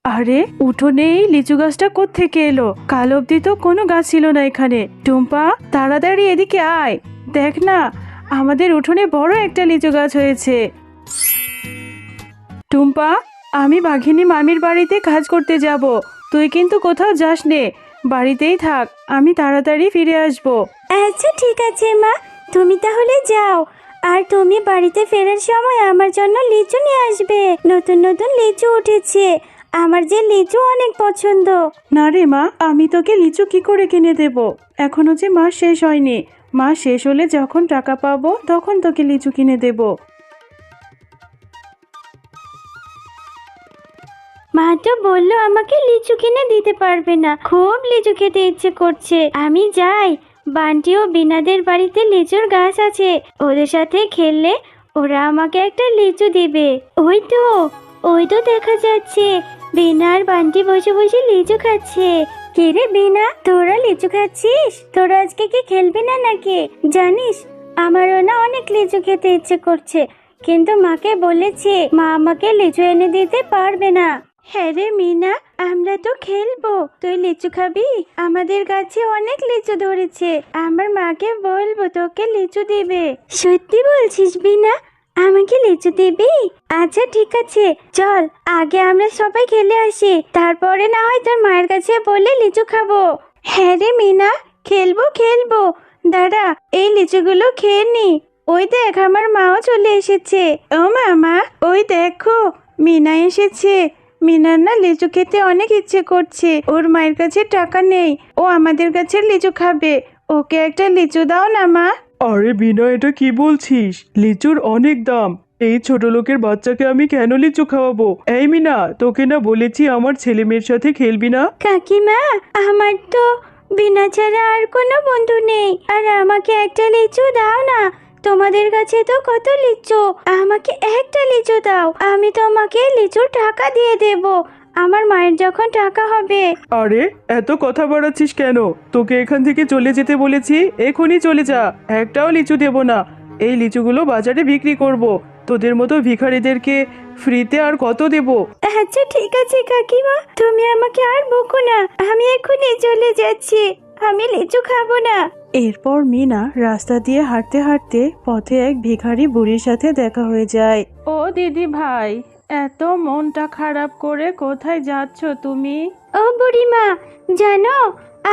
আরে উঠোনে এই লিচু গাছটা কোত্থেকে এলো? কাল অব্দি তো কোনো গাছ ছিল না এখানে। টুম্পা, তাড়াতাড়ি এদিকে আয়, দেখ না আমাদের উঠোনে বড় একটা লিচু গাছ হয়েছে। টুম্পা, আমি বাঘিনী মামির বাড়িতে কাজ করতে যাব, তুই কিন্তু কোথাও যাস নে, বাড়িতেই থাক, আমি তাড়াতাড়ি ফিরে আসব। আচ্ছা ঠিক আছে মা, তুমি তাহলে যাও। আর তুমি বাড়িতে ফেরার সময় আমার জন্য লিচু নিয়ে আসবে। নতুন নতুন লিচু উঠেছে, আমার যে লিচু অনেক পছন্দ। না রে মা, আমি তোকে লিচু কি করে কিনে দেব? এখনো যে মাস শেষ হয়নি, মাস শেষ হলে যখন টাকা পাবো তখন তোকে লিচু কিনে দেব। মা তো বললো আমাকে লিচু কিনে দিতে পারবে না, খুব লিচু খেতে ইচ্ছে করছে। আমি যাই, বান্টি ও বিনাদের বাড়িতে লিচুর গাছ আছে, ওদের সাথে খেললে ওরা আমাকে একটা লিচু দিবে। ওই তো দেখা যাচ্ছে বিনা আর বান্টি বসে বসে লিচু খাচ্ছে। কে রে বিনা, তোরা লিচু খাচ্ছিস? তোরা আজকে কি খেলবি না নাকি? জানিস আমারও না অনেক লিচু খেতে ইচ্ছে করছে, কিন্তু মাকে বলেছি মা আমাকে লিচু এনে দিতে পারবে না। হ্যাঁ রে মিনা, আমরা তো খেলবো, তুই লিচু খাবি? আমাদের গাছে অনেক লিচু ধরেছে, আমার মাকে বলবো তোকে লিচু দিবে। সত্যি বলছিস বিনা, আমাকে লিচু দিবি? আচ্ছা ঠিক আছে, চল আগে আমরা সবাই খেলে আসি, তারপরে না হয় তোর মায়ের কাছে বলে লিচু খাবো। হ্যাঁ রে মিনা, খেলবো খেলবো, দাঁড়া এই লিচুগুলো খেয়ে নি। ওই দেখ আমার মাও চলে এসেছে। ও মামা, ওই দেখো মিনা এসেছে। মিনার না লিচু খেতে অনেক ইচ্ছে করছে, ওর মায়ের কাছে টাকা নেই, ও আমাদের কাছে লিচু খাবে, ওকে একটা লিচু দাও না মা। আরে বিনা, এটা কি বলছিস? লিচুর অনেক দাম, এই ছোট লোকের বাচ্চাকে আমি কেন লিচু খাওয়াবো? এই মিনা, তোকে না বলেছি আমার ছেলে মেয়ের সাথে খেলবি না? কাকিমা, আমার তো বিনা ছাড়া আর কোনো বন্ধু নেই, আর আমাকে একটা লিচু দাও না। তোমাদের কাছে তো কত লিচু, আমাকে একটা লিচু দাও, আমি তোমাকে লিচুর টাকা দিয়ে দেব আমার মায়ের যখন টাকা হবে। আরে এত কথা বাড়াচ্ছিস কেন? তোকে এখান থেকে চলে যেতে বলেছি, এখনই চলে যা, একটাও লিচু দেব না। এই লিচুগুলো বাজারে বিক্রি করব, তোদের মতো ভিখারিদেরকে ফ্রিতে আর কত দেব? আচ্ছা ঠিক আছে কাকিমা, তুমি আমাকে আর বকো না, আমি এখনই চলে যাচ্ছি, আমি লিচু খাবো না। এরপর মিনা রাস্তা দিয়ে হাঁটতে হাঁটতে পথে এক ভিখারি বুড়ির সাথে দেখা হয়ে যায়। ও দিদি ভাই, এত মনটা খারাপ করে কোথায় যাচ্ছ তুমি? ও বুড়িমা, জানো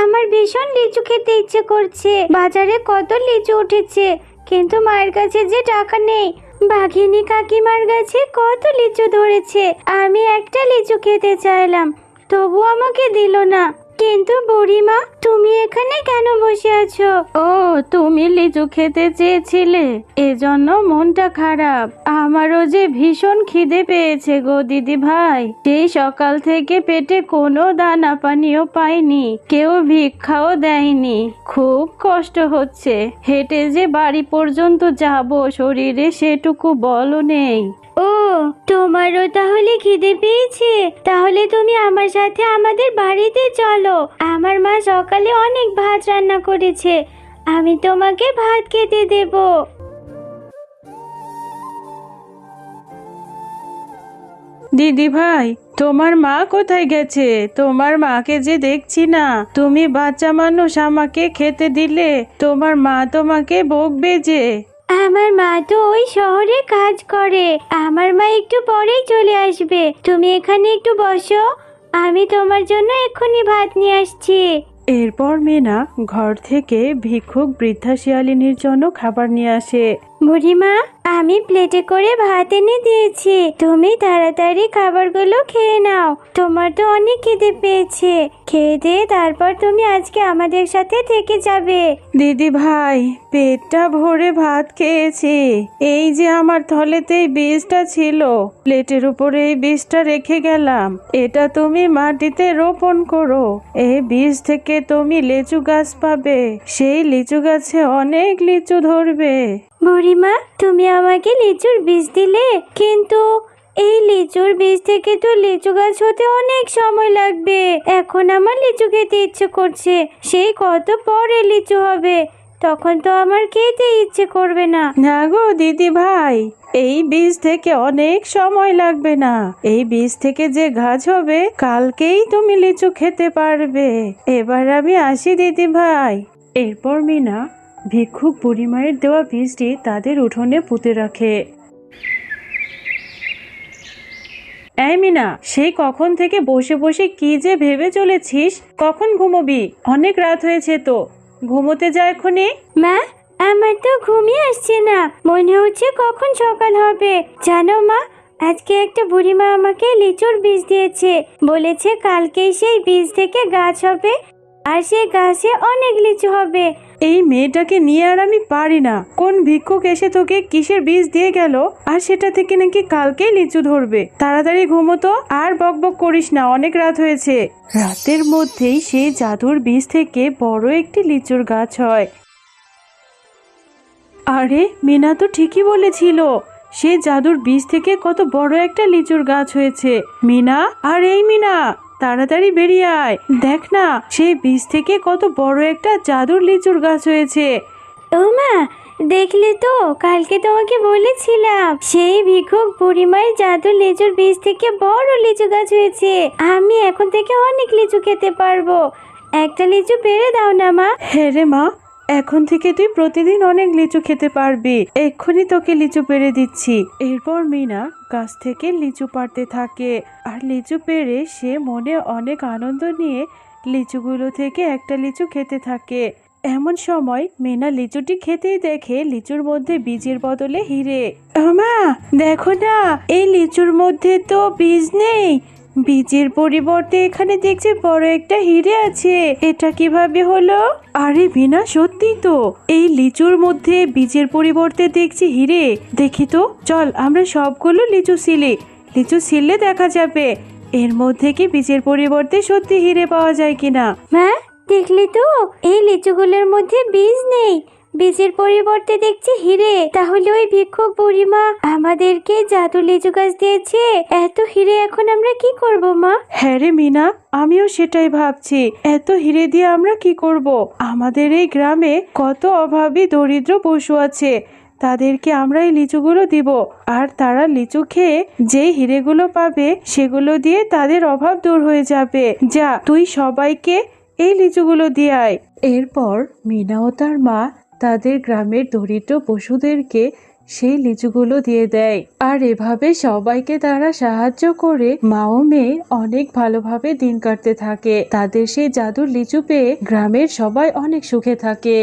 আমার ভীষণ লিচু খেতে ইচ্ছে করছে, বাজারে কত লিচু উঠেছে, কিন্তু মায়ের কাছে যে টাকা নেই। বাঘিনী কাকিমার কাছে কত লিচু ধরেছে, আমি একটা লিচু খেতে চাইলাম, তবু আমাকে দিল না। কিন্তু বুড়িমা, তুমি এখানে কেন বসে আছো? ও, তুমি লিচু খেতে চেয়েছিলে, এজন্য মনটা খারাপ। আমারও যে ভীষণ খিদে পেয়েছে গো দিদি ভাই, সেই সকাল থেকে পেটে কোনো দানা পানিও পাইনি, কেউ ভিক্ষাও দেয়নি, খুব কষ্ট হচ্ছে, হেঁটে যে বাড়ি পর্যন্ত যাব শরীরে সেটুকু বলও নেই। ও, তোমারও তাহলে খিদে পেয়েছে? তাহলে তুমি আমার সাথে আমাদের বাড়িতে চলো, আমার মা সকালে অনেক ভাত রান্না করেছে, আমি তোমাকে ভাত খেতে দেব। দিদি ভাই, তোমার মা কোথায় গেছে? তোমার মাকে যে দেখছি না, তুমি বাচ্চা মানুষ, আমাকে খেতে দিলে তোমার মা তোমাকে বকবে যে। আমার মা তো ওই শহরে কাজ করে, আমার মা একটু পরেই চলে আসবে, তুমি এখানে একটু বসো, আমি তোমার জন্য এক্ষুনি ভাত নিয়ে আসছি। এরপর মেনা ঘর থেকে ভিক্ষুক বৃদ্ধা শিয়ালিনীর জন্য খাবার নিয়ে আসে। বুড়িমা, আমি প্লেটে করে ভাত এনে দিয়েছি, তুমি তাড়াতাড়ি খাবারগুলো খেয়ে নাও, তোমার তো অনেক খিদে পেয়েছে, খেয়ে দিয়ে তারপর তুমি আজকে আমাদের সাথে থেকে যাবে। দিদি ভাই, পেটটা ভরে ভাত খেয়েছি, এই যে আমার থলেতেই বীজটা ছিল, প্লেটের উপরে এই বীজটা রেখে গেলাম, এটা তুমি মাটিতে রোপণ করো, এই বীজ থেকে তুমি লিচু গাছ পাবে, সেই লিচু গাছে অনেক লিচু ধরবে। বুড়িমা, তুমি আমাকে লিচুর বীজ দিলে, কিন্তু এই লিচুর বীজ থেকে তো লিচু গাছ হতে অনেক সময় লাগবে, এখন আমার লিচু খেতে ইচ্ছে করছে, সেই কত পরে লিচু হবে, তখন তো আমার খেতে ইচ্ছে করবে না। না গো দিদি ভাই, এই বীজ থেকে অনেক সময় লাগবে না। এই বীজ থেকে যে গাছ হবে কালকেই তুমি লিচু খেতে পারবে। এবার আমি আসি দিদি ভাই। এরপর মিনা ভিক্ষুক বুড়িমায়ের দেওয়া বীজটি তাদের উঠোনে পুঁতে রাখে। এই মিনা, সেই কখন থেকে বসে বসে কি যে ভেবে চলেছিস? কখন ঘুমোবি? অনেক রাত হয়েছে তো, ঘুমোতে যা এখনই। মা, আমার তো ঘুমই আসছে না, মনে হচ্ছে কখন সকাল হবে। জানো মা, আজকে একটা বুড়িমা আমাকে লিচুর বীজ দিয়েছে, বলেছে কালকেই সেই বীজ থেকে গাছ হবে আর সেই গাছে অনেক লিচু হবে। এই মেয়েটাকে নিয়ে আর আমি পারি না। কোন ভিক্ষুক এসে তোকে কিসের বীজ দিয়ে গেল, আর সেটা থেকে নাকি কালকেই লিচু ধরবে। তাড়াতাড়ি ঘুমোতো, আর বকবক করিস না, অনেক রাত হয়েছে। রাতের মধ্যেই সেই জাদুর বীজ থেকে বড় একটি লিচুর গাছ হয়। আরে মিনা তো ঠিকই বলেছিল, সে জাদুর বীজ থেকে কত বড় একটা লিচুর গাছ হয়েছে। মিনা, আর এই মিনা, তাড়াতাড়ি বেরিয়ে আয়, দেখ না সেই বীজ থেকে কত বড় একটা জাদুর লিচুর গাছ হয়েছে। ও মা, দেখলে তো, কালকে তোমাকে বলেছিলাম সেই ভিক্ষুক বুড়িমার জাদু লিচুর বীজ থেকে বড় লিচু গাছ হয়েছে। আমি এখন থেকে অনেক লিচু খেতে পারবো। একটা লিচু পেড়ে দাও না মা। হ্যাঁ রে মা, এখন থেকে তুই প্রতিদিন অনেক লিচু খেতে পারবি। এক্ষুনি তোকে লিচু পেড়ে দিচ্ছি। এরপর মিনা গাছ থেকে লিচু পাড়তে থাকে, আর লিচু পেড়ে সে মনে অনেক আনন্দ নিয়ে লিচুগুলো থেকে একটা লিচু খেতে থাকে। এমন সময় মিনা লিচুটি খেতেই দেখে লিচুর মধ্যে বীজের বদলে হিরে। মা দেখো না, এই লিচুর মধ্যে তো বীজ নেই, বীজের পরিবর্তে এখানে দেখছি বড় একটা হিরে আছে। এটা কিভাবে হলো? আরে বিনা, সত্যি তো, এই লিচুর মধ্যে বীজের পরিবর্তে দেখছি হিরে। দেখি তো, চল আমরা সবগুলো লিচু ছিলে দেখা যাবে এর মধ্যে কি বীজের পরিবর্তে সত্যি হিরে পাওয়া যায় কিনা। মা, দেখলি তো, এই লিচুগুলোর মধ্যে বীজ নেই, বীজের পরিবর্তে দেখছি হিরে। তাহলে ওই ভিক্ষুক বুড়িমা আমাদেরকে জাদু লিচু গাছ দিয়েছে। এত হিরে এখন আমরা কি করব মা? হ্যাঁ রে মিনা, আমিও সেটাই ভাবছি, এত হিরে দিয়ে আমরা কি করব? আমাদের এই গ্রামে কত অভাবী দরিদ্র পশু আছে, তাদেরকে আমরা এই লিচুগুলো দিব, আর তারা লিচু খেয়ে যে হিরেগুলো পাবে সেগুলো দিয়ে তাদের অভাব দূর হয়ে যাবে। যা, তুই সবাইকে এই লিচুগুলো দিয়ে আয়। এরপর মিনা ও তার মা তাদের গ্রামের দরিদ্র পশুদেরকে সেই লিচুগুলো দিয়ে দেয়, আর এভাবে সবাইকে তারা সাহায্য করে মা ও মেয়ে অনেক ভালোভাবে দিন কাটতে থাকে। তাদের সেই জাদুর লিচু পেয়ে গ্রামের সবাই অনেক সুখে থাকে।